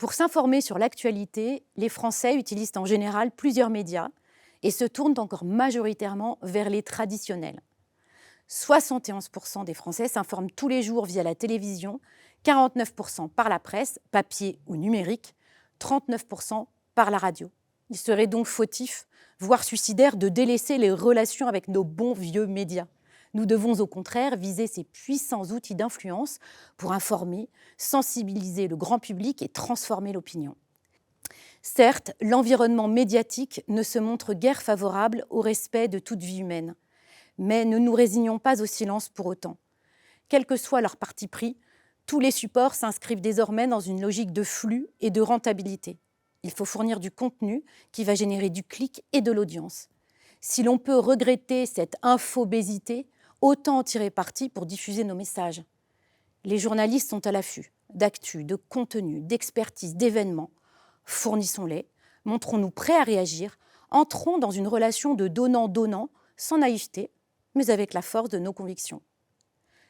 Pour s'informer sur l'actualité, les Français utilisent en général plusieurs médias et se tournent encore majoritairement vers les traditionnels. 71% des Français s'informent tous les jours via la télévision, 49% par la presse, papier ou numérique, 39% par la radio. Il serait donc fautif, voire suicidaire, de délaisser les relations avec nos bons vieux médias. Nous devons au contraire viser ces puissants outils d'influence pour informer, sensibiliser le grand public et transformer l'opinion. Certes, l'environnement médiatique ne se montre guère favorable au respect de toute vie humaine. Mais ne nous résignons pas au silence pour autant. Quel que soit leur parti pris, tous les supports s'inscrivent désormais dans une logique de flux et de rentabilité. Il faut fournir du contenu qui va générer du clic et de l'audience. Si l'on peut regretter cette infobésité, autant en tirer parti pour diffuser nos messages. Les journalistes sont à l'affût d'actu, de contenu, d'expertise, d'événements. Fournissons-les, montrons-nous prêts à réagir, entrons dans une relation de donnant-donnant, sans naïveté, mais avec la force de nos convictions.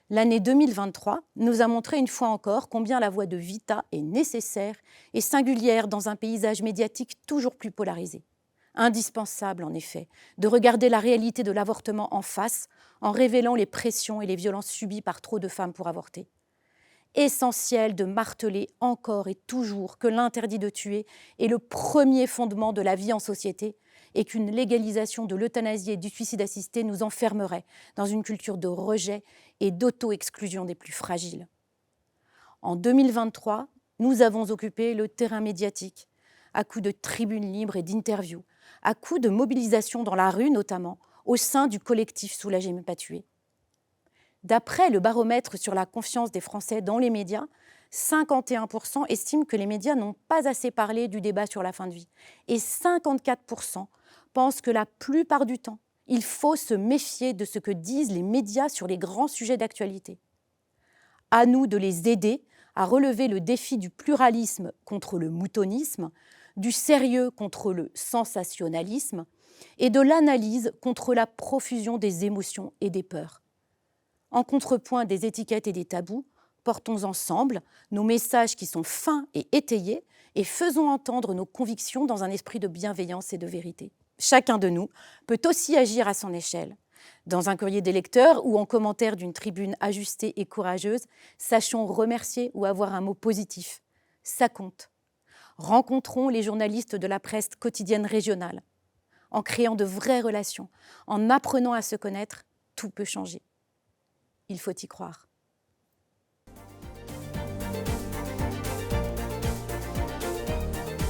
L'année 2023 nous a montré une fois encore combien la voix de Vita est nécessaire et singulière dans un paysage médiatique toujours plus polarisé. Indispensable, en effet, de regarder la réalité de l'avortement en face en révélant les pressions et les violences subies par trop de femmes pour avorter. Essentiel de marteler encore et toujours que l'interdit de tuer est le premier fondement de la vie en société et qu'une légalisation de l'euthanasie et du suicide assisté nous enfermerait dans une culture de rejet et d'auto-exclusion des plus fragiles. En 2023, nous avons occupé le terrain médiatique, à coups de tribunes libres et d'interviews, à coups de mobilisation dans la rue notamment, au sein du collectif Soulagés mais pas tués. D'après le baromètre sur la confiance des Français dans les médias, 51% estiment que les médias n'ont pas assez parlé du débat sur la fin de vie et 54% pensent que la plupart du temps, il faut se méfier de ce que disent les médias sur les grands sujets d'actualité. À nous de les aider à relever le défi du pluralisme contre le moutonisme, du sérieux contre le sensationnalisme et de l'analyse contre la profusion des émotions et des peurs. En contrepoint des étiquettes et des tabous, portons ensemble nos messages qui sont fins et étayés et faisons entendre nos convictions dans un esprit de bienveillance et de vérité. Chacun de nous peut aussi agir à son échelle. Dans un courrier des lecteurs ou en commentaire d'une tribune ajustée et courageuse, sachons remercier ou avoir un mot positif. Ça compte. Rencontrons les journalistes de la presse quotidienne régionale. En créant de vraies relations, en apprenant à se connaître, tout peut changer. Il faut y croire.